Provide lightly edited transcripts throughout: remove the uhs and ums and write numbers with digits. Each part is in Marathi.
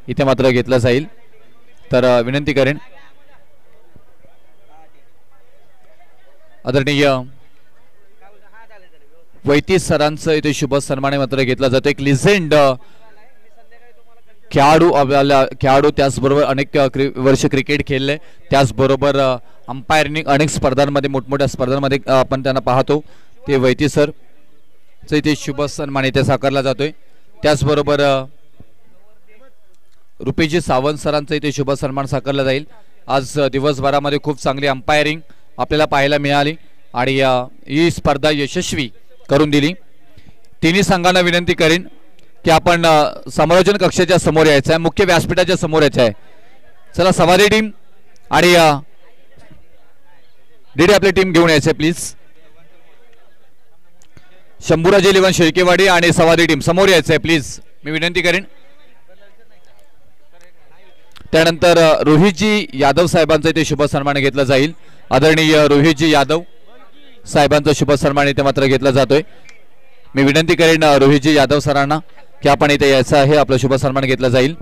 इथे मात्र घेतला जाईल। तर विनंती करेन आदरणीय वैती सरांचं इथे शुभ सन्मान मात्र घेतला जातो। एक लिजेंड खेळाडू त्याचबरोबर अनेक वर्ष क्रिकेट खेळले, त्याचबरोबर अंपायरिंग अनेक स्पर्धांमध्ये मोठमोठ्या स्पर्धांमध्ये आपण त्यांना पाहतो। ते वैती सर इथे शुभ सन्मान इथे साकारला जातोय। त्याचबरोबर रुपेजी सावंत सरांचा इथे शुभ सन्मान साकारला जाईल। आज दिवसभरामध्ये खूप चांगली अंपायरिंग आपल्याला पाहायला मिळाली आणि ही स्पर्धा यशस्वी करून दिली। तिन्ही संघांना विनंती करेन की आपण समालोचन कक्षाच्या समोर यायचं आहे, मुख्य व्यासपीठाच्या समोर यायचं आहे। चला सवारी टीम आणि डीडी आपली टीम घेऊन यायचं प्लीज। शंभूराजे 11 शेळकेवाडी आणि सवारी टीम समोर यायचं आहे प्लीज, मी विनंती करेन। त्यानंतर रोहितजी यादव साहेबांचा इथे शुभ सन्मान घेतला जाईल। आदरणीय रोहितजी यादव साहेबांचा शुभ सन्मान इथे मात्र घेतला जातोय। मी विनंती करेन रोहितजी यादव सरांना की आपण इथे यायचं आहे, आपला शुभ सन्मान घेतला जाईल।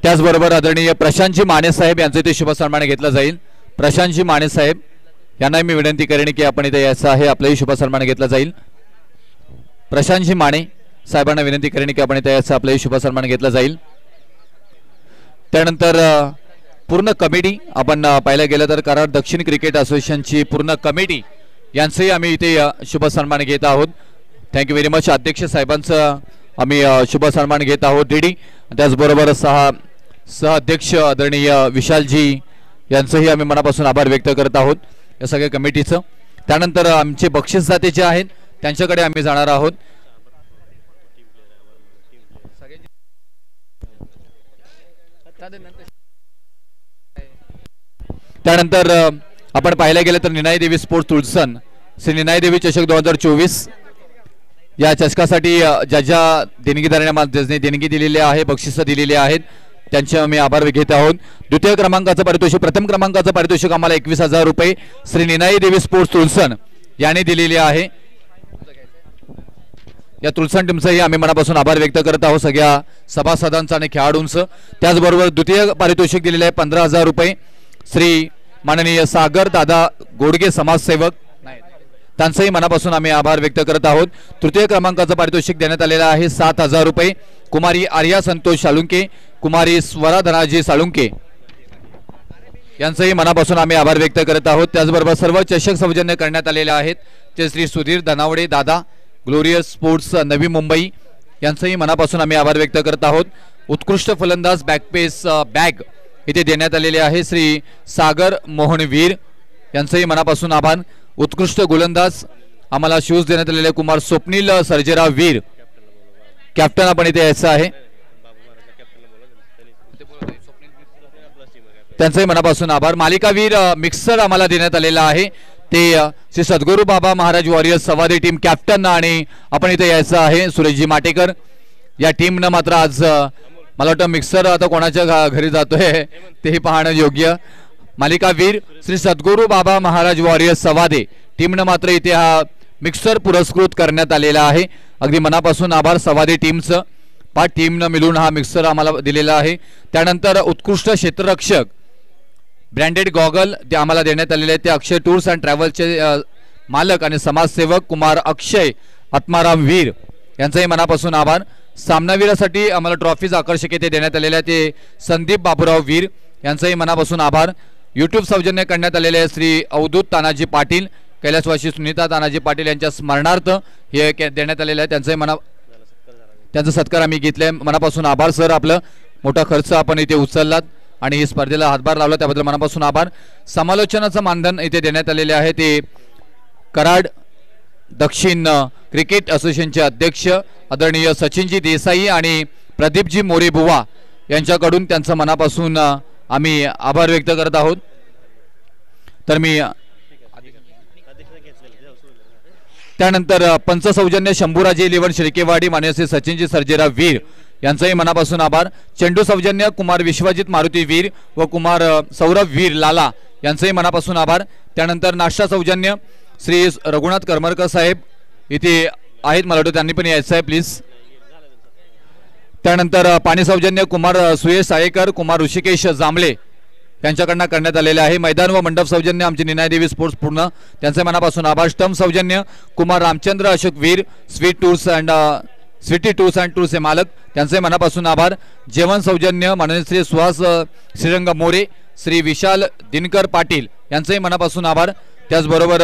त्याचबरोबर आदरणीय प्रशांतजी माने साहेब यांचा इथे शुभ सन्मान घेतला जाईल। प्रशांतजी माने साहेब यांना मी विनंती करेन की आपण इथे यायचं आहे, आपलाही शुभ सन्मान घेतला जाईल। प्रशांतजी माने साहेबांना विनंती करेन की आपण इथे यायचं, आपलाही शुभ सन्मान घेतला जाईल। त्यानंतर पूर्ण कमिटी आपण पाहायला गेलं तर कराड दक्षिण क्रिकेट असोसिएशनची पूर्ण कमिटी यांचंही आम्ही इथे शुभ सन्मान घेत आहोत। Thank you very much. अध्यक्ष साहेबांचं आम्ही शुभ सन्मान घेत आहोत डीडी। त्याचबरोबर सह अध्यक्ष आदरणीय विशालजी यांचंही आम्ही मनापासून आभार व्यक्त करत आहोत या सगळ्या कमिटीचं। त्यानंतर आमचे बक्षीसदाते जे आहेत त्यांच्याकडे आम्ही जाणार आहोत। त्यानंतर आपण पाहायला गेलं तर निनाई देवी स्पोर्ट्स तुळसन श्री निनाई देवी चषक 2024 या चषकासाठी ज्या देणगीदारांना देणगी दिलेली आहे, बक्षिसं दिलेली आहेत, त्यांचे आम्ही आभार घेत आहोत। द्वितीय क्रमांकाचं पारितोषिक, प्रथम क्रमांकाचं पारितोषिक आम्हाला 21,000 रुपये श्री निनाई देवी स्पोर्ट्स तुळसन यांनी दिलेली आहे। या तुळसन टीमचाही आम्ही मनापासून आभार व्यक्त करत आहोत सगळ्या सभासदांचं आणि खेळाडूंचं। त्याचबरोबर द्वितीय पारितोषिक दिलेले आहे 15,000 रुपये श्री माननीय सागर दादा गोडगे समाजसेवक, त्यांचंही मनापासून आम्ही आभार व्यक्त करत आहोत। तृतीय क्रमांकाचं पारितोषिक देण्यात आलेलं आहे 7,000 रुपये कुमारी आर्या संतोष साळुंके, कुमारी स्वरा धनाजी साळुंके यांचंही मनापासून आम्ही आभार व्यक्त करत आहोत। त्याचबरोबर सर्व चषक सौजन्य करण्यात आलेले आहेत ते श्री सुधीर धनावडे दादा ग्लोरियस स्पोर्ट्स नवी मुंबई यांचंही मनापासून आम्ही आभार व्यक्त करत आहोत। उत्कृष्ट फलंदाज बॅकपेस बॅग इथे देण्यात आलेले आहे श्री सागर मोहन वीर यांचंही मनापासून आभार। उत्कृष्ट गोलंदाज आम्हाला शूज देण्यात आलेले कुमार स्वप्नील सर्जेराव वीर, कॅप्टन आपण इथे यायचं आहे, त्यांचंही मनापासून आभार। मालिकावीर मिक्सर आम्हाला देण्यात आलेला आहे ते श्री सद्गुरू बाबा महाराज वॉरियर्स सवारी टीम कॅप्टन आणि आपण इथे यायचं आहे सुरेशजी माटेकर। या टीमनं मात्र आज मला वाटतं मिक्सर आता कोणाच्या घरी जातोय तेही पाहणं योग्य। मालिकावीर श्री सद्गुरू बाबा महाराज वॉरियर्स सवादे टीमनं मात्र इथे हा मिक्सर पुरस्कृत करण्यात आलेला आहे। अगदी मनापासून आभार सवादे टीमचं, 5 टीमनं मिळून हा मिक्सर आम्हाला दिलेला आहे। त्यानंतर उत्कृष्ट क्षेत्ररक्षक ब्रँडेड गॉगल ते आम्हाला देण्यात आलेले आहेत ते अक्षय टूर्स अँड ट्रॅव्हल्सचे मालक आणि समाजसेवक कुमार अक्षय आत्माराम वीर यांचाही मनापासून आभार। सामनावीरासाठी आम्हाला ट्रॉफीज आकर्षक येथे देण्यात आलेल्या ते संदीप बाबूराव वीर यांचाही मनापासून आभार। यूट्यूब सौजन्य करण्यात आलेले श्री अवधूत तानाजी पाटील, कैलासवासी सुनीता तानाजी पाटील यांच्या स्मरणार्थ हे देण्यात आलेलं आहे, त्यांचा सत्कार आम्ही घेतलाय, मनापासून आभार सर। आपलं मोठा खर्च आपण इथे उचललात आणि ही स्पर्धेला हातभार लावला त्याबद्दल मनापासून आभार। समालोचनाचं मानधन इथे देण्यात आलेले आहे ते कराड दक्षिण क्रिकेट असोसिएशनचे अध्यक्ष आदरणीय सचिनजी देसाई आणि प्रदीपजी मोरे बुवा यांच्याकडून त्यांचं मनापासून आम्ही आभार व्यक्त करत आहोत। तर मी त्यानंतर पंच सौजन्य शंभूराजे 11 शेळकेवाडी माननीय श्री सचिनजी सर्जेराव वीर यांचंही मनापासून आभार। चेंडू सौजन्य कुमार विश्वजित मारुती वीर व कुमार सौरभ वीर लाला यांचंही मनापासून आभार। त्यानंतर नाश्ता सौजन्य श्री रघुनाथ करमरकर साहेब इथे आहेत, मला वाटतं त्यांनी पण यायचं आहे प्लीज. त्यानंतर पाणी सौजन्य कुमार सुयश साळेकर, कुमार ऋषिकेश जांभळे यांच्याकडनं करण्यात आलेले आहे. मैदान व मंडप सौजन्य आमची निनाय देवी स्पोर्ट्स पूर्ण, त्यांचे मनापासून आभार. स्टंप सौजन्य कुमार रामचंद्र अशोक वीर, स्वीटी टूर्स अँड टूर्स हे मालक, त्यांचे मनापासून आभार. जेवण सौजन्य माननीय श्री सुहास श्रीरंग मोरे, श्री विशाल दिनकर पाटील यांचेही मनापासून आभार. त्याचबरोबर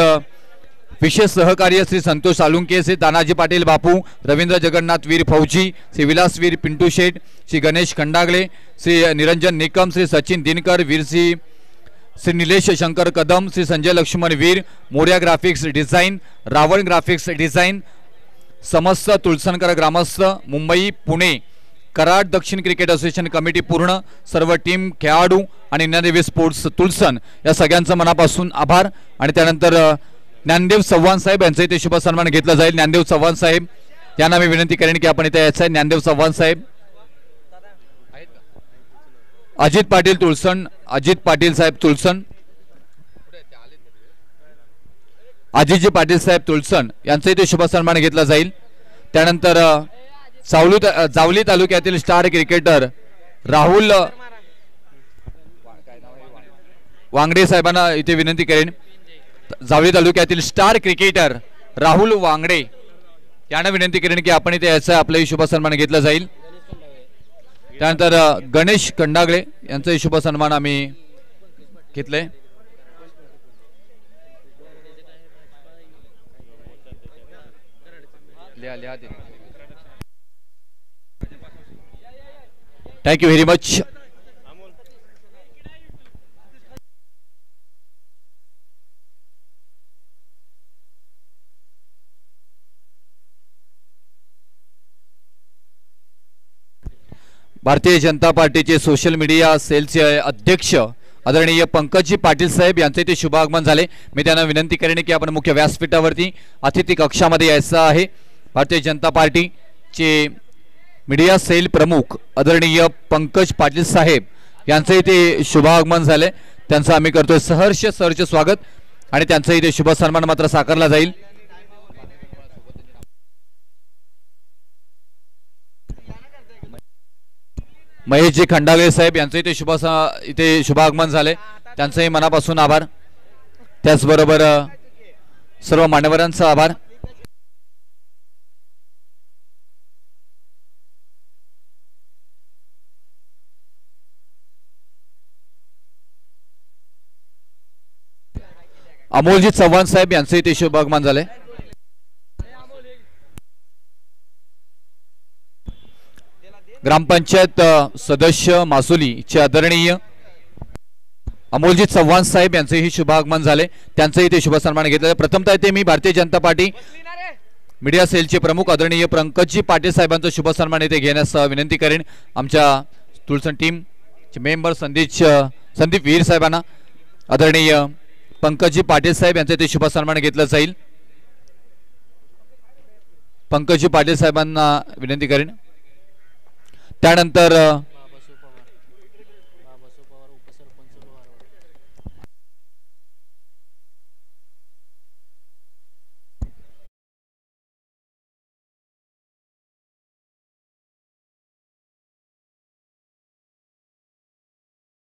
विशेष सहकार्य श्री संतोष सालुंके, श्री तानाजी पाटील बापू, रवींद्र जगन्नाथ वीर फौजी, Shri Vilas Veer Pintu Sheth, Shri Ganesh Khandagale, Shri Niranjan Nikam, Shri Sachin Dinkar Veer, Shri Nilesh Shankar Kadam, Shri Sanjay Laxman Veer, Morya graphics design, Ravan graphics design, समस्त तुळसणकर ग्रामस्थ मुंबई पुणे, कराड दक्षिण क्रिकेट असोसिएशन कमिटी पूर्ण, सर्व टीम, खेळाडू आणि निनादेवी स्पोर्ट्स तुलसन या सगळ्यांचं मनापासून आभार. आणि त्यानंतर ज्ञानदेव चव्हाण साहेब यांचा इथे शुभ सन्मान घेतला जाईल. ज्ञानदेव चव्हाण साहेब यांना मी विनंती करेन की आपण इथे यायचं आहे. ज्ञानदेव चव्हाण साहेब, अजित पाटील तुळसण, अजित पाटील साहेब तुळसण, अजितजी पाटील साहेब तुळसण यांचा इथे शुभ सन्मान घेतला जाईल. त्यानंतर जावली तालुक्यातील स्टार क्रिकेटर राहुल वांगडे साहेबांना इथे विनंती करेन. जावली तालुक्यातील स्टार क्रिकेटर राहुल वांगडे यांना विनंती करेन की आपण इथे याचा आपलाही शुभ सन्मान घेतला जाईल. त्यानंतर गणेश खंडागळे यांचाही शुभ सन्मान आम्ही घेतले. Thank you very much. Bharatiya Janata पार्टीचे सोशल मीडिया सेलचे अध्यक्ष आदरणीय पंकजी पाटील साहेब यांचे ते शुभ आगमन झाले. मी त्यांना विनंती करेन की आपण मुख्य व्यासपीठावरती अतिथी कक्षामध्ये यायचं आहे. भारतीय जनता पार्टीचे मीडिया सेल प्रमुख आदरणीय पंकज पाटील साहेब यांचे इथे शुभ आगमन झाले. त्यांचं आम्ही करतोय सहर्ष स्वागत आणि त्यांचा इथे शुभ सन्मान मात्र साकारला जाईल. महेशजी खंडागळे साहेब यांचं इथे शुभ आगमन झाले. त्यांचंही मनापासून आभार. त्याचबरोबर सर्व मान्यवरांचा आभार. अमोलजी चव्हाण साहेब यांचं इथे शुभ आगमन झाले. ग्रामपंचायत सदस्य मासुलीचे आदरणीय अमोलजी चव्हाण साहेब यांचेही शुभ आगमन झाले. त्यांचंही ते शुभ सन्मान घेतले. प्रथमतः इथे मी भारतीय जनता पार्टी मीडिया सेलचे प्रमुख आदरणीय पंकजी पाटील साहेबांचा शुभ सन्मान इथे घेण्यास विनंती करेन. आमच्या तुळसन टीमचे मेंबर संदीप वीर साहेबांना आदरणीय पंकजी पाटील साहेब यांचे ते शुभ सन्मान घेतला जाईल. पंकजी पाटील साहेबांना विनंती करेन. त्यानंतर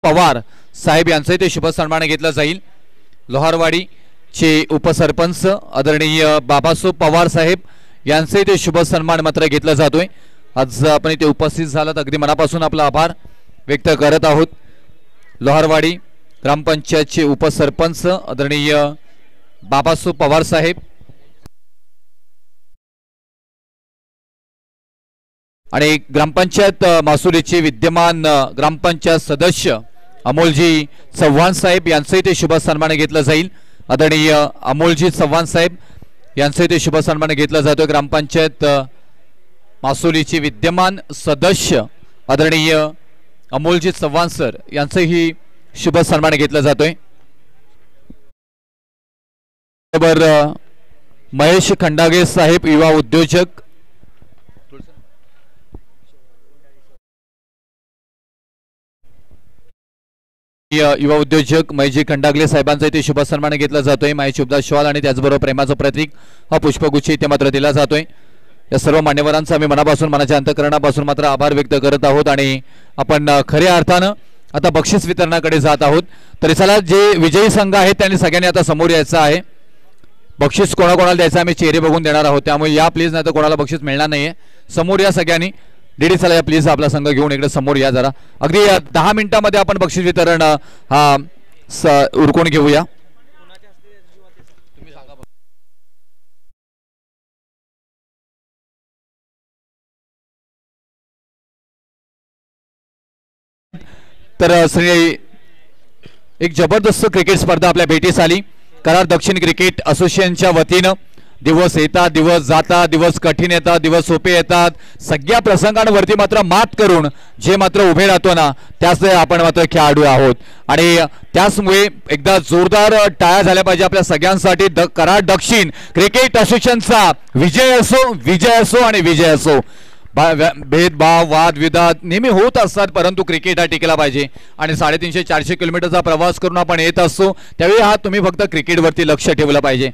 पवार साहेब यांचे ते शुभ सन्मान घेतला जाईल. लोहारवाडीचे उपसरपंच आदरणीय बाबासो पवार साहेब यांचे ते शुभ सन्मान मात्र घेतला जातोय. आज आपण इथे उपस्थित झालात अगदी मनापासून आपला आभार व्यक्त करत आहोत. लोहारवाडी ग्रामपंचायतचे उपसरपंच आदरणीय बाबासो पवार साहेब आणि ग्रामपंचायत मासुलीचे विद्यमान ग्रामपंचायत सदस्य अमोलजी चव्हाण साहेब यांचे ते शुभ सन्मान घेतला जाईल. आदरणीय अमोलजी चव्हाण साहेब यांचे ते शुभ सन्मान घेतला जातोय. ग्रामपंचायत मासुलीचे विद्यमान सदस्य आदरणीय अमोलजी चव्हाण सर यांचेही शुभ सन्मान घेतला जातोय. महेश खंडागे साहेब युवा उद्योजक युवा उद्योजक मैजी खंडागले साहेबांचा इथे शुभ सन्मान घेतला जातोय. माई शुभदा शॉल आणि त्याचबरोबर प्रेमाचं प्रतीक हा पुष्पगुच्छ इथे मात्र दिला जातोय. या सर्व मान्यवरांचा आम्ही मनापासून मनाच्या अंतःकरणापासून मात्र आभार व्यक्त करत आहोत आणि आपण खऱ्या अर्थानं आता बक्षीस वितरणाकडे जात आहोत. तरी चला जे विजयी संघ आहेत त्यांनी सगळ्यांनी आता समोर यायचं आहे. बक्षीस कोणाकोणाला द्यायचं आम्ही चेहरे बघून देणार आहोत, त्यामुळे या प्लीज, नाही तर कोणाला बक्षीस मिळणार नाहीये. समोर या सगळ्यांनी. डीडी चला या प्लीज आपला संघ घेऊन इकडे समोर या जरा. अगदी 10 मिनिटांमध्ये आपण बक्षीस वितरण हा उरकून घेऊया. तर श्री एक जबरदस्त क्रिकेट स्पर्धा आपल्या भेटीस आली. कराड दक्षिण क्रिकेट असोसिएशनच्या वतीनं दिवस येतात, दिवस जातात, दिवस कठीण येतात, दिवस सोपे येतात. सगळ्या प्रसंगांवरती मात्र मात करून जे मात्र उभे राहतो ना, त्याच आपण मात्र खेळाडू आहोत. आणि त्याचमुळे एकदा जोरदार टाळ्या झाल्या पाहिजे आपल्या सगळ्यांसाठी. कराड दक्षिण क्रिकेट असोसिएशनचा विजय असो, विजय असो आणि विजय असो. भेदभाव वाद विवाद नेहमी होत असतात, परंतु क्रिकेट हा टिकला पाहिजे. आणि 350-400 किलोमीटरचा प्रवास करून आपण येत असतो, त्यावेळी हा तुम्ही फक्त क्रिकेटवरती लक्ष ठेवलं पाहिजे.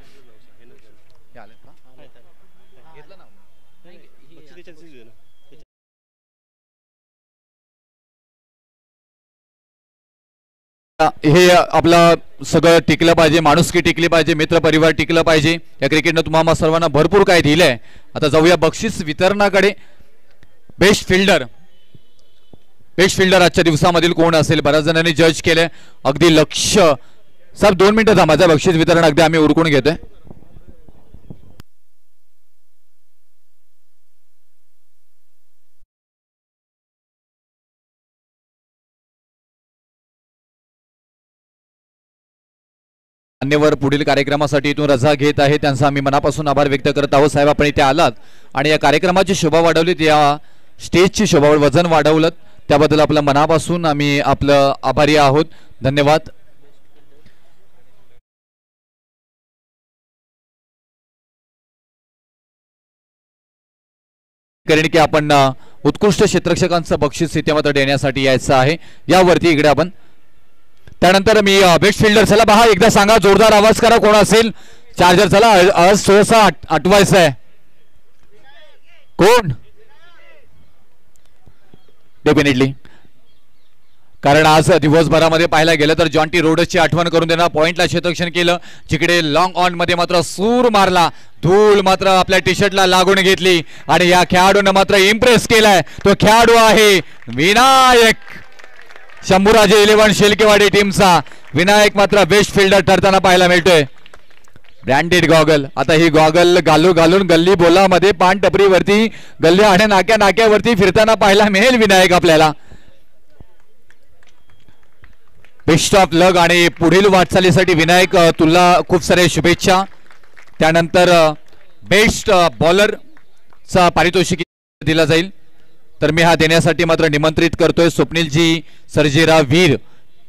हे आपलं सगळं टिकलं पाहिजे, माणुसकी टिकली पाहिजे, मित्र परिवार टिकलं पाहिजे. या क्रिकेटनं तुम्हाला सर्वांना भरपूर काय दिलंय. आता जाऊया बक्षीस वितरणाकडे. बेस्ट फिल्डर आजच्या दिवसामधील कोण असेल, बऱ्याच जणांनी जज केलंय. अगदी लक्ष सब 2 मिनिटं थांबायचं, बक्षीस वितरण अगदी आम्ही उरकून घेतोय. मान्यवर पुढील कार्यक्रमासाठी इथून रजा घेत आहे, त्यांचा आम्ही मनापासून आभार व्यक्त करत आहोत. साहेब आपण इथे आलात आणि या कार्यक्रमाची शोभा वाढवलीत, या स्टेजची शोभा वजन वाढवलं, त्याबद्दल आपल्या मनापासून आम्ही आपलं आभारी आहोत. धन्यवाद. कारण की आपण उत्कृष्ट क्षेत्ररक्षकांचं बक्षीस इथे मात्र देण्यासाठी यायचं आहे. यावरती इकडे आपण त्यानंतर मी बेस्ट फिल्डर, चला पहा एकदा सांगा, जोरदार आवाज करा कोण असेल. चार्जर चला आज थोडासा आठवायचं आहे. कोण? डेफिनेटली, कारण आज दिवसभरामध्ये पाहायला गेलं तर जॉन्टी रोडची आठवण करून देणार. पॉइंटला क्षेत्ररक्षण केलं, जिकडे लॉंग ऑन मध्ये मात्र सूर मारला, धूळ मात्र आपल्या टी शर्टला लागून घेतली आणि या खेळाडूने मात्र इम्प्रेस केलाय. तो खेळाडू आहे विनायक, शंभूराजे 11 शेलकेवाडी टीमचा विनायक मात्र बेस्ट फिल्डर ठरताना पाहायला मिळतोय. ब्रँडेड गॉगल, आता ही गॉगल घालून गल्ली बोलामध्ये पान टपरीवरती गल्ली आणि नाक्यावरती फिरताना पाहायला मिळेल विनायक आपल्याला. बेस्ट ऑफ लक आणि पुढील वाटचालीसाठी विनायक तुला खूप सारे शुभेच्छा. त्यानंतर बेस्ट बॉलरचा पारितोषिक दिला जाईल, तर मी हा देण्यासाठी मात्र निमंत्रित करतोय स्वप्नीलजी सर्जेराव वीर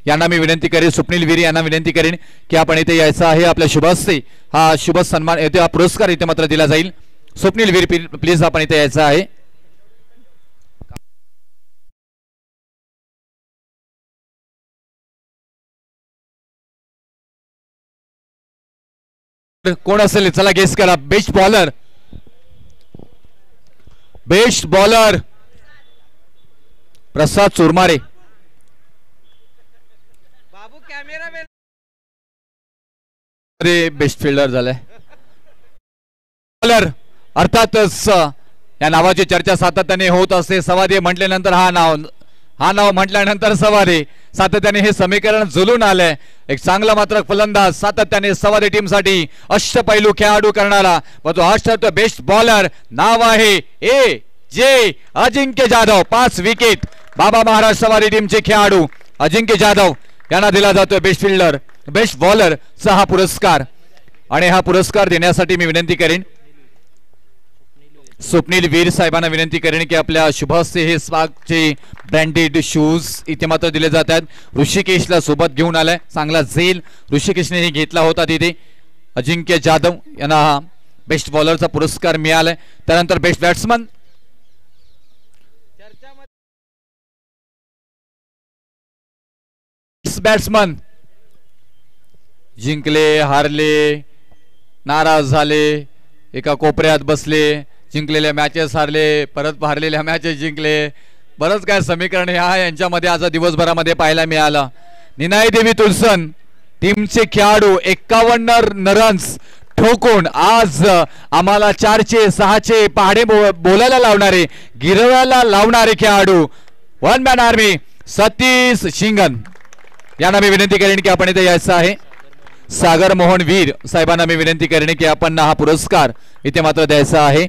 यांना मी विनंती करेन. स्वप्नील वीर यांना विनंती करेन की आपण इथे यायचं आहे. आपल्या शुभ हस्ते हा शुभ सन्मान येथे, हा पुरस्कार इथे मात्र दिला जाईल. स्वप्नील वीर प्लीज आपण इथे यायचं आहे. कोण असेल चला गेस करा. बेस्ट बॉलर प्रसाद चुरमारे. बाबू कॅमेरा बेस्ट फिल्डर झालाय. बॉलर अर्थातच या नावाची चर्चा सातत्याने होत असते. सवादे म्हटल्यानंतर हा नाव म्हटल्यानंतर सवादे, सातत्याने हे समीकरण जुलून आलंय. एक चांगला मात्र फलंदाज सातत्याने सवादे टीमसाठी अष्टपैलू खेळाडू करणारा व तो अष्ट बेस्ट बॉलर नाव आहे A.J. अजिंक्य जाधव. 5 विकेट. बाबा महाराज सवारी टीमचे खेळाडू अजिंक्य जाधव यांना दिला जातोय बेस्ट फिल्डर बेस्ट बॉलर चा हा पुरस्कार. आणि हा पुरस्कार देण्यासाठी मी विनंती करेन स्वप्नील वीर साहेबांना विनंती करेन की आपल्या शुभ हस्ते हे स्पार्कचे ब्रँडेड शूज इथे मात्र दिले जात आहेत. ऋषिकेशला सोबत घेऊन आलाय, चांगला झेल ऋषिकेशने घेतला होता तिथे. अजिंक्य जाधव यांना हा बेस्ट बॉलरचा पुरस्कार मिळालाय. त्यानंतर बेस्ट बॅट्समन बॅट्समन जिंकले हारले नाराज झाले एका कोपऱ्यात बसले जिंकलेल्या मॅचेस हारले परत हारलेल्या मॅचेस जिंकले बरंच काय समीकरण ह्या यांच्यामध्ये आज दिवसभरामध्ये पाहायला मिळालं. निनाई देवी तुलसन टीमचे खेळाडू 51 रन्स ठोकून आज आम्हाला 4चे 6चे पहाडे बोलायला लावणारे गिरवायला लावणारे खेळाडू one man army Satish Shingane यांना मी विनंती करेन की आपण इथे यायचं आहे. सागर मोहन वीर साहेबांना मी विनंती करेन की आपण हा पुरस्कार इथे मात्र द्यायचा आहे.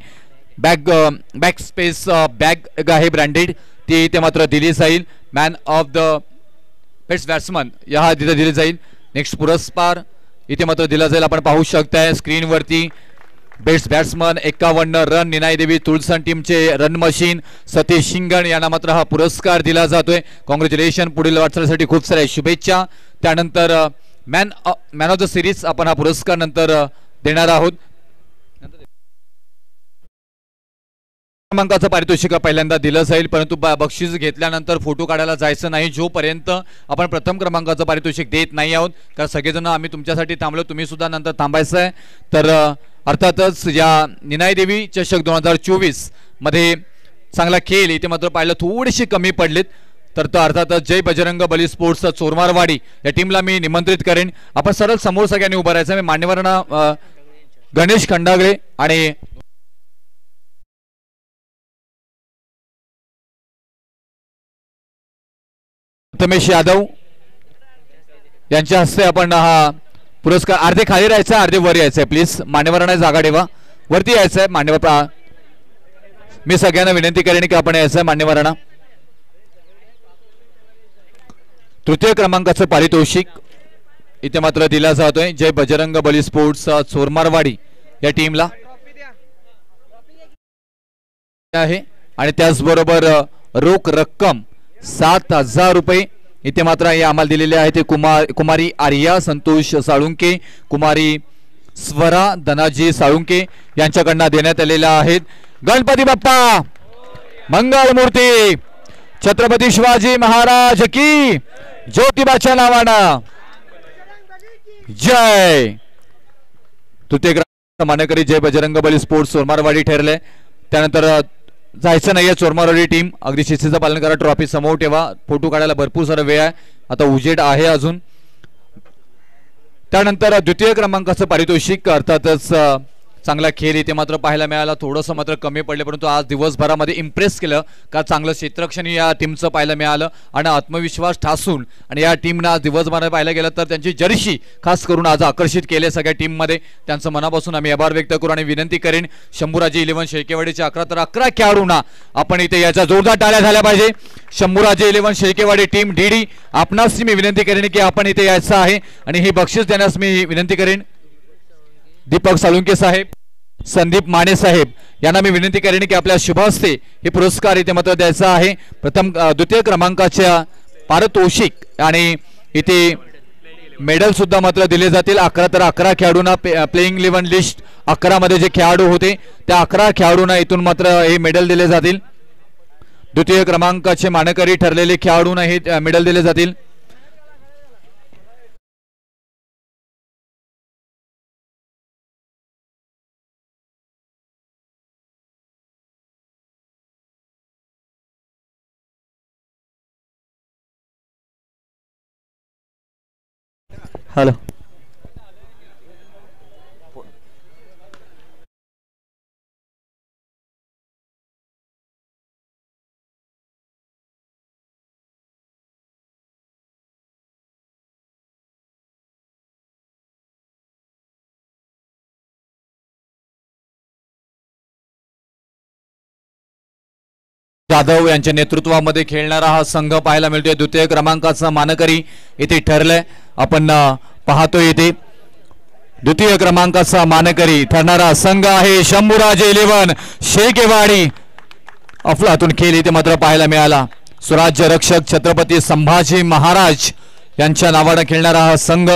बॅक स्पेस बॅग आहे ब्रँडेड ती इथे मात्र दिली जाईल. Man of the best batsman या तिथे दिली जाईल. नेक्स्ट पुरस्कार इथे मात्र दिला जाईल. आपण पाहू शकताय स्क्रीनवरती बेस्ट बॅट्समन 51 रन निनाई देवी तुळसन टीमचे रन मशीन सतीश शिंगण यांना मात्र हा पुरस्कार दिला जातोय. कॉंग्रॅच्युलेशन पुढील वाटचालीसाठी खूप साऱ्या शुभेच्छा. त्यानंतर मॅन ऑफ द सिरीज आपण हा पुरस्कार नंतर देणार आहोत. क्रमांकाचं पारितोषिक पहिल्यांदा दिलं जाईल परंतु बक्षीस घेतल्यानंतर फोटो काढायला जायचं नाही जोपर्यंत आपण प्रथम क्रमांकाचं पारितोषिक देत नाही आहोत. कारण सगळेजण आम्ही तुमच्यासाठी थांबलो तुम्ही सुद्धा नंतर थांबायचं आहे. तर अर्थातच या निनाई देवी चषक 2024 मध्ये चांगला खेळ इथे मात्र पाहिलं थोडीशी कमी पडलीत. तर तो अर्थातच जय बजरंग बली स्पोर्ट्स चोरमारवाडी या टीमला मी निमंत्रित करेन. आपण सरळ समोर सगळ्यांनी उभं राहायचं. मी मान्यवरांना गणेश खंडागळे आणि प्रथमेश यादव यांच्या हस्ते आपण हा पुरस्कार अर्धे खाली राहायचं अर्धे वर यायचंय. प्लीज मान्यवरांना जागा ठेवा. वरती यायचंय मान्यवर. मी सगळ्यांना विनंती करेन की आपण यायचंय मान्यवरांना. तृतीय क्रमांकाचं पारितोषिक इथे मात्र दिला जातोय जय बजरंग बली स्पोर्ट्स चोरमारवाडी या टीमला आहे. आणि त्याचबरोबर रोख रक्कम 7,000 रुपये इथे मात्र हे आम्हाला दिलेले आहे. ते कुमारी आर्या संतोष साळुंके कुमारी स्वरा धनाजी साळुंके यांच्याकडनं देण्यात आलेल्या आहेत. गणपती बाप्पा मंगल मूर्ती छत्रपती शिवाजी महाराज की ज्योतिबाच्या नावानं जय. तृतीय मानकरी जय बजरंग बली स्पोर्ट्स चोरमारवाडी ठरले. त्यानंतर जायचं नाहीये चोरमारवाडी टीम अगदी शिस्तीचं पालन करा. ट्रॉफी समोर ठेवा. फोटो काढायला भरपूर सारा वेळ आहे. आता उजेड आहे अजून. त्यानंतर द्वितीय क्रमांकाचं पारितोषिक अर्थातच चांगला खेळ इथे मात्र पाहायला मिळाला. थोडंसं मात्र कमी पडले परंतु आज दिवसभरामध्ये इम्प्रेस केलं का चांगलं क्षेत्ररक्षण या टीमचं पाहायला मिळालं आणि आत्मविश्वास ठासून आणि या टीमनं आज दिवसभरात पाहायला गेलं तर त्यांची जर्सी खास करून आज आकर्षित केले सगळ्या टीममध्ये. त्यांचं मनापासून आम्ही आभार व्यक्त करू आणि विनंती करेन शंभूराजे 11 शेळकेवाडीचे 11 खेळाडूंना आपण इथे याच्या जोरदार टाळ्या झाल्या पाहिजे. शंभूराजे 11 शेळकेवाडी टीम डीडी आपणास मी विनंती करेन की आपण इथे यायचं आहे आणि हे बक्षीस देण्यास मी विनंती करेन. दीपक साळुंके साहेब संदीप माने साहेब यांना मी विनंती करेन की आपल्या शुभ हस्ते हे पुरस्कार इथे मात्र द्यायचा आहे. द्वितीय क्रमांकाच्या पारितोषिक आणि इथे मेडल सुद्धा मात्र दिले जातील. 11 खेळाडूंना प्लेइंग 11 लिस्ट 11 मध्ये जे खेळाडू होते त्या 11 खेळाडूंना इथून मात्र हे मेडल दिले जातील. द्वितीय क्रमांकाचे मानकरी ठरलेले खेळाडूंना हे मेडल दिले जातील. हॅलो जाधव यांच्या नेतृत्वामध्ये खेळणारा हा संघ पाहायला मिळतोय. द्वितीय क्रमांकाचा मानकरी इथे ठरलाय. आपण पाहतोय इथे द्वितीय क्रमांकाचा मानकरी ठरणारा संघ आहे शंभूराजे 11 शेळकेवाडी. अफलातून खेळ इथे मात्र पाहायला मिळाला. स्वराज्य रक्षक छत्रपती संभाजी महाराज यांच्या नावाने खेळणारा हा संघ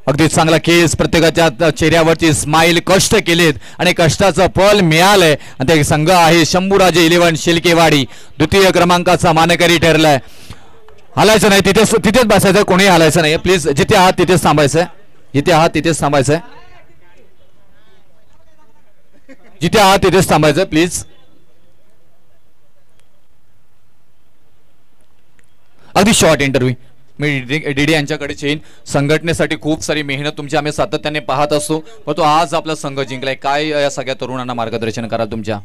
अगदी चांगला खेळ. प्रत्येकाच्या चेहऱ्यावरती स्माइल कष्ट केलेत आणि कष्टाचं फळ मिळालंय. आणि ते संघ आहे शंभूराजे 11 शेळकेवाडी द्वितीय क्रमांकाचा मानकरी ठरलाय. हालायचं नाही, तिथेच तिथेच बसायचं, कोणी हालायचं नाही प्लीज. जिथे आहात तिथेच थांबायचं आहे, जिथे आहात तिथेच थांबायचं आहे, जिथे आहात तिथेच थांबायचं प्लीज. अगदी शॉर्ट इंटरव्ह्यू मी डीडी यांच्याकडे येईन. संघटनेसाठी खूप सारी मेहनत तुमची आम्ही सातत्याने पाहत असतो, पण तो आज आपला संघ जिंकलाय. काय या सगळ्या तरुणांना मार्गदर्शन कराल तुमच्या?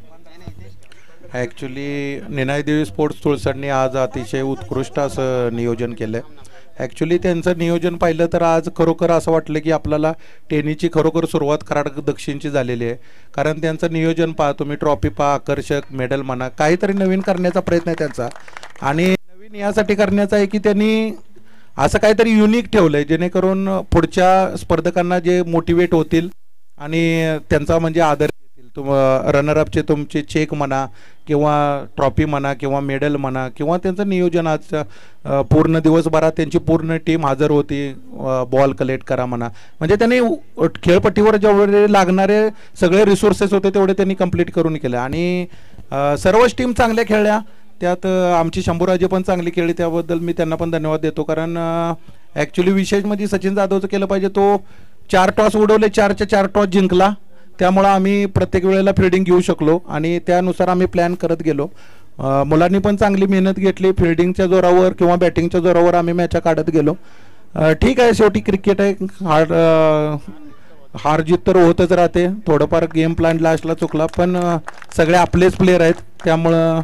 ॲक्च्युली निनाय देवी स्पोर्ट्स तुळसडनी आज अतिशय उत्कृष्ट असं नियोजन केलं आहे. ॲक्च्युली त्यांचं नियोजन पाहिलं तर आज खरोखर असं वाटलं की आपल्याला टेनिसची खरोखर सुरुवात कराड दक्षिणची झालेली आहे. कारण त्यांचं नियोजन पहा तुम्ही, ट्रॉफी पहा, आकर्षक मेडल म्हणा, काहीतरी नवीन करण्याचा प्रयत्न आहे त्यांचा. आणि नवीन यासाठी करण्याचा आहे की त्यांनी असं काहीतरी युनिक ठेवलं आहे जेणेकरून पुढच्या स्पर्धकांना जे मोटिवेट होतील आणि त्यांचा म्हणजे आदर घेतील. रनरअपचे तुमचे चेक म्हणा किंवा ट्रॉफी म्हणा किंवा मेडल म्हणा किंवा त्यांचं नियोजन आज पूर्ण दिवसभरात त्यांची पूर्ण टीम हजर होती. बॉल कलेक्ट करा म्हणा, म्हणजे त्यांनी खेळपट्टीवर जेवढे लागणारे सगळे रिसोर्सेस होते तेवढे त्यांनी कंप्लीट करून केले. आणि सर्वच टीम चांगल्या खेळल्या, त्यात आमची शंभूराजे पण चांगली खेळली, त्याबद्दल मी त्यांना पण धन्यवाद देतो. कारण ॲक्च्युली विशेष म्हणजे सचिन जाधवचं केलं पाहिजे, तो 4 टॉस उडवले, 4च्या 4 टॉस जिंकला. त्यामुळं आम्ही प्रत्येक वेळेला फिल्डिंग घेऊ शकलो आणि त्यानुसार आम्ही प्लॅन करत गेलो. मुलांनी पण चांगली मेहनत घेतली, फिल्डिंगच्या जोरावर किंवा बॅटिंगच्या जोरावर आम्ही मॅचा काढत गेलो. ठीक आहे, शेवटी क्रिकेट आहे, हार जीत तर होतच राहते. थोडंफार गेम प्लॅन लास्टला चुकला, पण सगळे आपलेच प्लेयर आहेत, त्यामुळं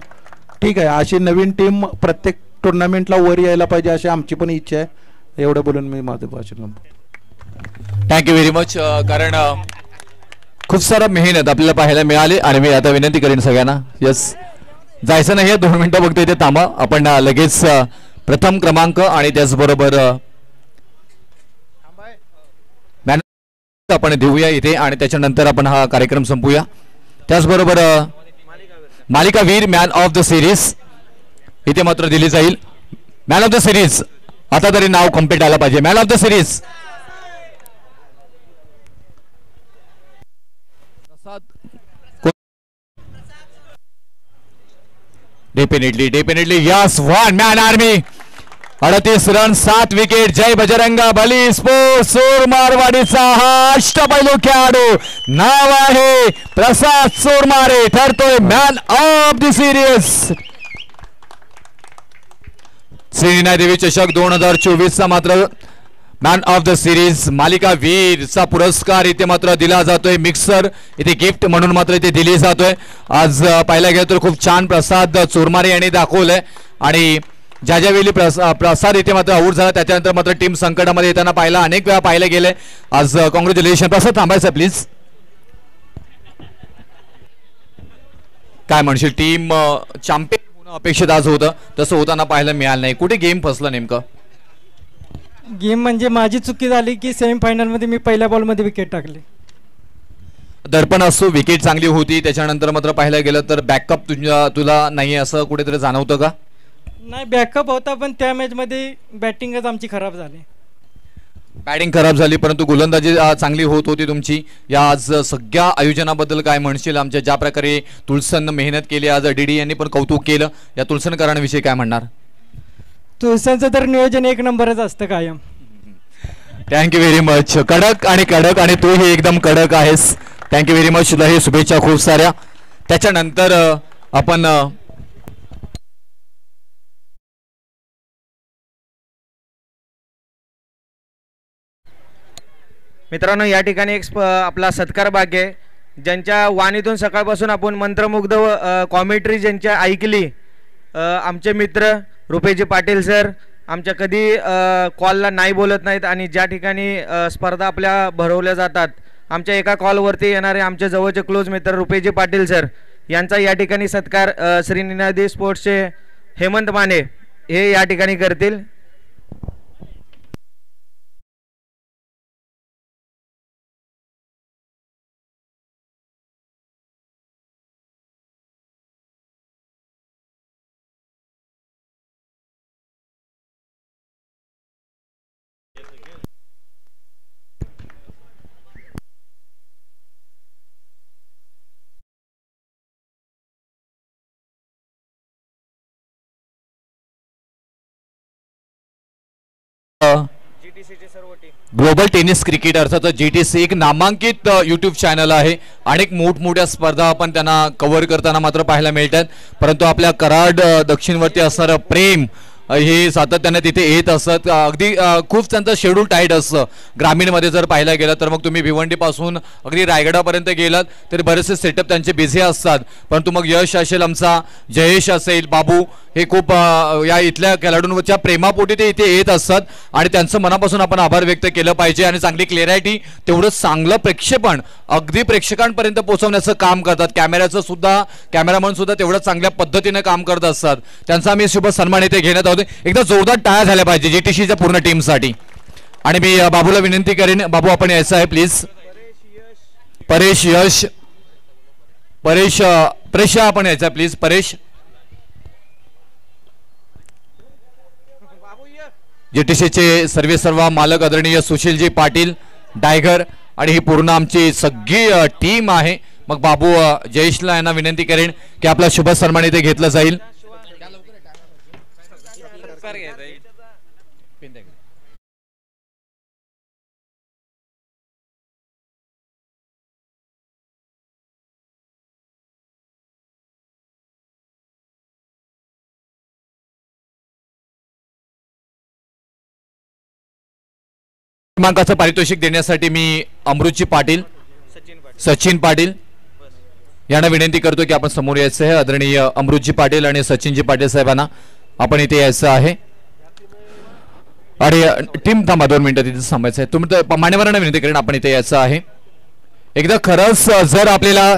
ठीक आहे. अशी नवीन टीम प्रत्येक टुर्नामेंटला वर यायला पाहिजे अशी आमची पण इच्छा आहे. एवढं बोलून मी माझं भाषण संपवतो. Thank you very much. कारण खूप सारा मेहनत आपल्याला पाहायला मिळाली आणि मी आता विनंती करेन सगळ्यांना, यस जायचं नाही, 2 मिनिटं बघतो इथे थांबा. आपण लगेच प्रथम क्रमांक आणि त्याचबरोबर आपण देऊया इथे आणि त्याच्यानंतर आपण हा कार्यक्रम संपूया. त्याचबरोबर मालिका वीर मॅन ऑफ द सिरीज इथे मात्र दिली जाईल. मॅन ऑफ द सिरीज आता तरी नाव कम्प्लीट आलं पाहिजे. Man of the series definitely yes, 1 man army, 38 run, 7 wicket. Jai Bajranga Bali sports सोरमारवाडीचा हा अष्टपैलू खेळाडू, नाव आहे प्रसाद सोरमारे, ठरतोय man of the series. Shri Devi चषक 2024 मात्र मॅन ऑफ द सिरीज मालिका वीरचा पुरस्कार इथे मात्र दिला जातोय. मिक्सर इथे गिफ्ट म्हणून मात्र इथे दिली जातोय. आज पाहायला गेलं तर खूप छान प्रसाद चोरमारे यांनी दाखवलंय आणि ज्या वेळी प्रसाद इथे मात्र आऊट झाला त्याच्यानंतर मात्र टीम संकटामध्ये येताना पाहिला, अनेक वेळा पाहिलं गेले. आज कॉंग्रॅच्युलेशन. प्रसाद थांबायचं प्लीज. काय म्हणशील, टीम चॅम्पियन होणं अपेक्षित आज होतं, तसं होताना पाहायला मिळालं नाही. कुठे गेम फसलं नेमकं? गेम म्हणजे माझी चुकी झाली की सेमीफायनलमध्ये मी पहिल्या बॉलमध्ये विकेट टाकली. दर्पण असतो, विकेट चांगली होती, त्याच्यानंतर मात्र पाहायला गेलं तर बॅकअप तुला नाही असं कुठेतरी जाणवतं का? नाही, बॅकअप होता, पण त्या मॅचमध्ये बॅटिंगच आमची खराब झाली. बॅटिंग खराब झाली, परंतु गोलंदाजी चांगली होत होती तुमची. या आज सगळ्या आयोजनाबद्दल काय म्हणशील? आमच्या ज्या प्रकारे तुळसननं मेहनत केली, आज डीडी यांनी पण कौतुक केलं, या तुळसनकरांविषयी काय म्हणणार? तुळसांचं तर नियोजन 1 नंबरच असतं कायम. Thank you very much. कडक आणि तूही एकदम कडक आहेस. Thank you very much. तुला हे शुभेच्छा खूप साऱ्या. त्याच्यानंतर आपण मित्रांनो या ठिकाणी एक आपला सत्कार भाग्य आहे, ज्यांच्या वाणीतून सकाळपासून आपण मंत्रमुग्ध कॉमेंट्री ज्यांच्या ऐकली, आमचे मित्र रुपेजी पाटील सर, आमच्या कधी कॉलला नाही बोलत नाहीत आणि ज्या ठिकाणी स्पर्धा आपल्या भरवल्या जातात, आमच्या एका कॉलवरती येणारे आमचे जवळचे क्लोज मित्र रुपेजी पाटील सर यांचा या ठिकाणी सत्कार श्री निनादी स्पोर्ट्सचे हेमंत माने हे या ठिकाणी करतील. ग्लोबल टेनिस क्रिकेट अर्थात GTC एक नामांकित यूट्यूब चॅनल आहे. अनेक मोठमोठ्या स्पर्धा आपण त्यांना कव्हर करताना मात्र पाहायला मिळतात. परंतु आपल्या कराड दक्षिणवरती असणारं प्रेम हे सातत्याने तिथे येत असत. अगदी खूप त्यांचं शेड्यूल टाईट असतं. ग्रामीणमध्ये जर पाहायला गेलं तर मग तुम्ही भिवंडीपासून अगदी रायगडापर्यंत गेलात तरी बरेचसे सेटअप त्यांचे बिझी असतात. परंतु मग यश असेल, आमचा जयेश असेल, बाबू हे खूप या इथल्या खेळाडूंवरच्या प्रेमापोटी ते इथे येत असतात आणि त्यांचं मनापासून आपण आभार व्यक्त केलं पाहिजे. आणि चांगली क्लिअरिटी तेवढंच चांगलं प्रेक्षेपण अगदी प्रेक्षकांपर्यंत पोहोचवण्याचं काम करतात. कॅमेऱ्याचं सुद्धा कॅमेरामन सुद्धा तेवढं चांगल्या पद्धतीने काम करत असतात. त्यांचा आम्ही शुभ सन्मान इथे घेण्यात आहोत. एकदा जोरदार टाळ्या झाल्या पाहिजे GTCच्या पूर्ण टीमसाठी. आणि मी बाबूला विनंती करेन, बाबू आपण यायचं आहे प्लीज. परेश आपण यायचं आहे प्लीज. परेश GTCचे सर्व मालक आदरणीय सुशीलजी पाटील डायगर आणि ही पूर्ण आमची सगळी टीम आहे. मग बाबू जयेशला यांना विनंती करेन की आपला शुभ सन्मान इथे घेतला जाईल. क्रमांकाचं पारितोषिक देण्यासाठी मी अमृतजी पाटील, सचिन पाटील यांना विनंती करतो की आपण समोर यायचं आहे. आदरणीय अमृतजी पाटील आणि सचिनजी पाटील साहेबांना आपण इथे यायचं आहे. आणि टीम थांबा 2 मिनिटं तिथे थांबायचं आहे. तुम्ही तर मान्यवरांना विनंती करेन आपण इथे यायचं आहे. एकदा खरंच जर आपल्याला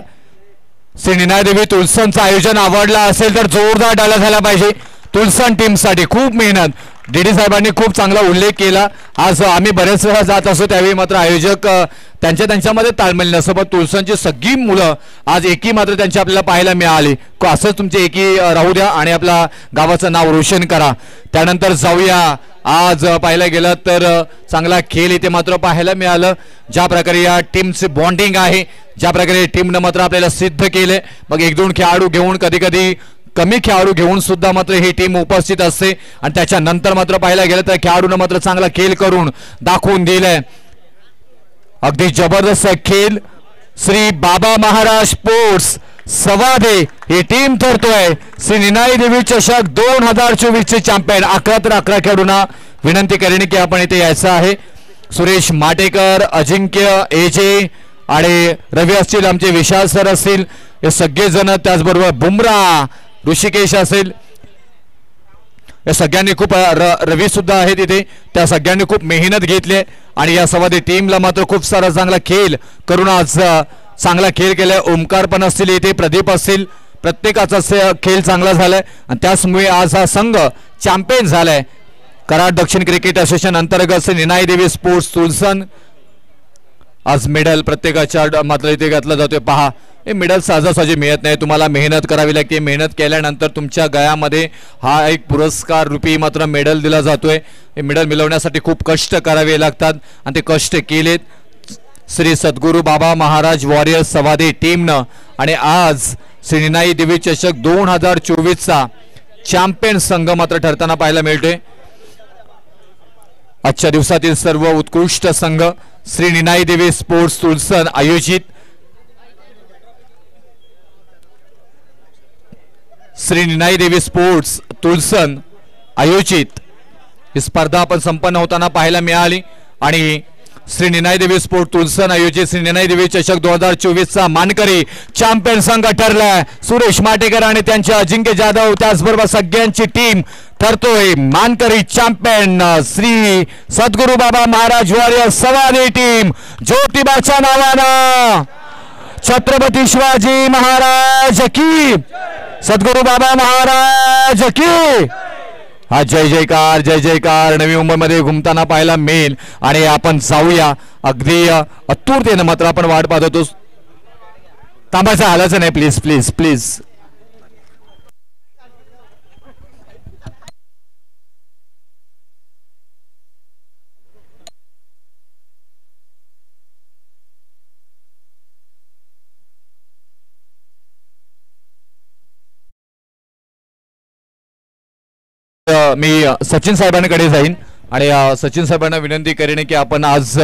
श्री निनादेवी तुलसनचं आयोजन आवडलं असेल तर जोरदार टाळ्या झाला पाहिजे. तुलसन टीमसाठी खूप मेहनत, DD साहेबांनी खूप चांगला उल्लेख केला. आज आम्ही बरेच वेळा जात असतो त्यावेळी मात्र आयोजक त्यांच्यामध्ये ताळमेळ नसतं, पण तुलसनची सगळी मुलं आज एकी मात्र त्यांची आपल्याला पाहायला मिळाली. असंच तुमचे एकी राहू द्या आणि आपल्या गावाचं नाव रोशन करा. त्यानंतर जाऊया, आज पाहायला गेलं तर चांगला खेळ इथे मात्र पाहायला मिळालं. ज्या प्रकारे या टीमचे बॉन्डिंग आहे, ज्या प्रकारे टीमनं मात्र आपल्याला सिद्ध केले. मग 1-2 खेळाडू घेऊन, कधी कधी कमी खेळाडू घेऊन सुद्धा मात्र ही टीम उपस्थित असते आणि त्याच्यानंतर मात्र पाहायला गेलं तर खेळाडूंना मात्र चांगला खेळ करून दाखवून दिलाय. अगदी जबरदस्त खेळ. श्री बाबा महाराज स्पोर्ट्स सवादे ही टीम ठरतोय श्री निनाई देवी चषक 2024 चे चॅम्पियन. 11 खेळाडूंना विनंती करेन की आपण इथे यायचं आहे. सुरेश माटेकर, अजिंक्य, एजे आणि रवी असतील, आमचे विशाल सर असतील, हे सगळेजण, त्याचबरोबर बुमरा, ऋषिकेश असेल, या सगळ्यांनी खूप रवी सुद्धा आहे तिथे, त्या सगळ्यांनी खूप मेहनत घेतली आणि या सवादी टीमला मात्र खूप सारा चांगला खेळ करून आज चांगला खेळ केलाय. ओमकार पण असतील इथे, प्रदीप असतील, प्रत्येकाचा खेळ चांगला झालाय आणि त्याचमुळे आज हा संघ चॅम्पियन झालाय. कराड दक्षिण क्रिकेट असोसिएशन अंतर्गत निनाई देवी स्पोर्ट्स तुलसन आज मेडल प्रत्येकाच्या मात्र इथे घातला जातोय. पहा, हे मेडल सहजासहजी मिळत नाही, तुम्हाला मेहनत करावी लागते. मेहनत केल्यानंतर तुमच्या गळ्यामध्ये हा एक पुरस्कार रूपी मात्र मेडल दिला जातोय. हे मेडल मिळवण्यासाठी खूप कष्ट करावे लागतात आणि ते कष्ट केलेत श्री सद्गुरू बाबा महाराज वॉरियर सवादी टीमनं. आणि आज श्री निनाई देवी चषक 2024 चा चॅम्पियन संघ मात्र ठरताना पाहायला मिळतोय. आजच्या दिवसातील सर्व उत्कृष्ट संघ श्री निनाई देवी स्पोर्ट्स तुलसन आयोजित श्री निनाई देवी स्पोर्ट्स तुलसन आयोजित ही स्पर्धा आपण संपन्न होताना पाहायला मिळाली. आणि श्री निनाई देवी स्पोर्ट्स तुलसन आयोजित श्री निनाई देवी चषक 2024 चा मानकरी चॅम्पियन संघ ठरलाय सुरेश माटेकर आणि त्यांचे अजिंक्य जाधव, त्याचबरोबर सगळ्यांची टीम ठरतोय मानकरी चॅम्पियन श्री सद्गुरू बाबा महाराज वॉरियर सवादी टीम. ज्योतिबाच्या नावानं छत्रपती शिवाजी महाराज की, सद्गुरू बाबा महाराज की. हा जय जयकार, जय जयकार नवी मुंबईमध्ये घुमताना पाहायला मिळेल. आणि आपण जाऊया, अगदी आतुरतेनं मात्र आपण वाट पाहत होतो. थांबायचं, हालायचं नाही प्लीज प्लीज प्लीज. मी सचिन साहेबांकडे जाईन. आणि सचिन साहेबांना विनंती करेन की आपण आज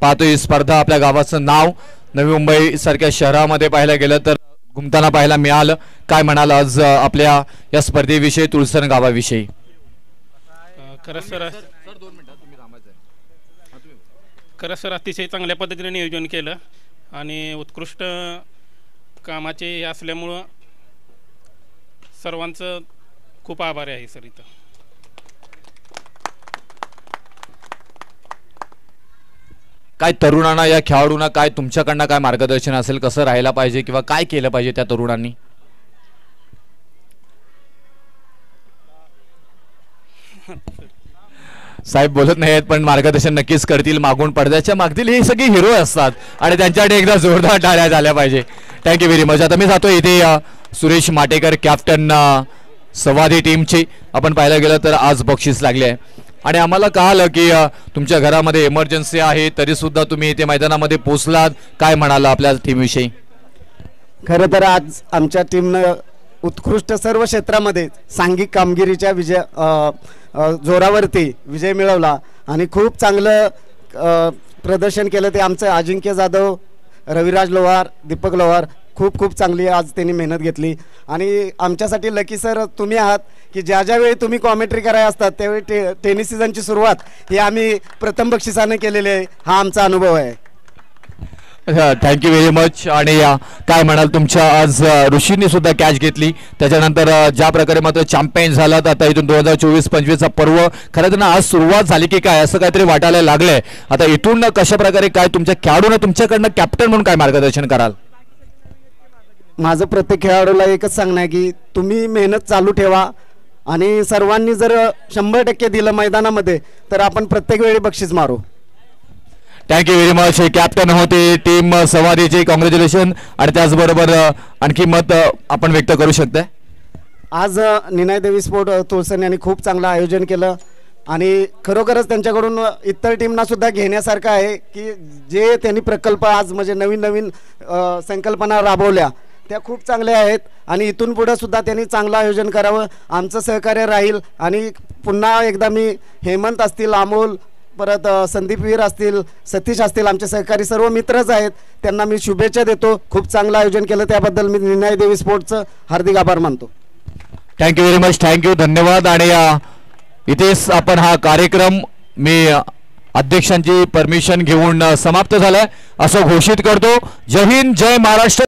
पाहतो ही स्पर्धा आपल्या गावाचं नाव नवी मुंबई सारख्या शहरामध्ये पाहायला गेलं तर घुमताना पाहायला मिळालं. काय म्हणाल आज आपल्या या स्पर्धेविषयी, तुळसण गावाविषयी? खरं सर अतिशय चांगल्या पद्धतीने नियोजन केलं आणि उत्कृष्ट कामाचे हे असल्यामुळं सर्वांचं खूप आभारी आहे सर. इथं काय तरुणांना, या खेळाडूंना काय तुमच्याकडनं काय मार्गदर्शन असेल, कसं राहायला पाहिजे किंवा काय केलं पाहिजे त्या तरुणांनी? साहेब बोलत नाहीत पण मार्गदर्शन नक्कीच करतील, मागून पडद्याच्या मागतील हे सगळे हिरो असतात आणि त्यांच्याकडे एकदा जोरदार टाळ्या झाल्या पाहिजे. Thank you very much. आता मी जातो इथे सुरेश माटेकर कॅप्टन सवादी टीमचे. आपण पाहायला गेलं तर आज बक्षीस लागले आहे आणि आम्हाला कळालं की तुमच्या घरामध्ये इमर्जन्सी आहे तरी सुद्धा तुम्ही इथे मैदानामध्ये पोहोचलात. काय म्हणाला आपल्या टीमविषयी? खरं तर आज आमच्या टीमनं उत्कृष्ट सर्व क्षेत्रामध्ये सांघिक कामगिरीच्या जोरावरती विजय मिळवला आणि खूप चांगलं प्रदर्शन केलं. ते आमचं अजिंक्य जाधव, रविराज लोहार, दीपक लोहार खूप खूप चांगली आज त्यांनी मेहनत घेतली आणि आमच्यासाठी लकी सर तुम्ही आहात की ज्या ज्यावेळी तुम्ही कॉमेंट्री करायला असतात त्यावेळी टेनिस सीझनची सुरुवात ही आम्ही प्रथम बक्षिसाने केलेली आहे. हा आमचा अनुभव आहे. Thank you very much. आणि काय म्हणाल तुमच्या आज ऋषींनी सुद्धा कॅच घेतली त्याच्यानंतर ज्या प्रकारे मात्र चॅम्पियन झालात आता इथून 2024-25चा पर्व खरं तर आज सुरुवात झाली की काय असं काहीतरी वाटायला लागलंय. आता इथून कशा प्रकारे काय तुमच्या खेळाडूंना तुमच्याकडनं कॅप्टन म्हणून काय मार्गदर्शन कराल? माझं प्रत्येक खेळाडूला एकच सांगणं आहे की तुम्ही मेहनत चालू ठेवा आणि सर्वांनी जर 100% दिलं मैदानामध्ये तर आपण प्रत्येक वेळी बक्षीस मारू. Thank you very much. हे कॅप्टन होते टीम सवादीचे. कॉंग्रॅच्युलेशन. आणि त्याचबरोबर आणखी मत आपण व्यक्त करू शकताय? आज निनाय देवी स्पोर्ट तुळसण यांनी खूप चांगलं आयोजन केलं आणि खरोखरच त्यांच्याकडून इतर टीमना सुद्धा घेण्यासारखं आहे की जे त्यांनी प्रकल्प आज म्हणजे नवीन नवीन संकल्पना राबवल्या त्या खूप चांगल्या आहेत आणि इथून पुढे सुद्धा त्यांनी चांगलं आयोजन करावं. आमचं सहकार्य राहील आणि पुन्हा एकदा मी हेमंत असतील, अमोल, परत संदीप वीर असतील, सतीश असतील, आमचे सहकारी सर्व मित्रच आहेत, त्यांना मी शुभेच्छा देतो. खूप चांगलं आयोजन केलं त्याबद्दल मी निनाय देवी स्पोर्टचं हार्दिक आभार मानतो. Thank you very much. थँक्यू, धन्यवाद. आणि इथेच आपण हा कार्यक्रम मी अध्यक्षांची परमिशन घेऊन समाप्त झालाय असं घोषित करतो. जय हिंद, जय महाराष्ट्र.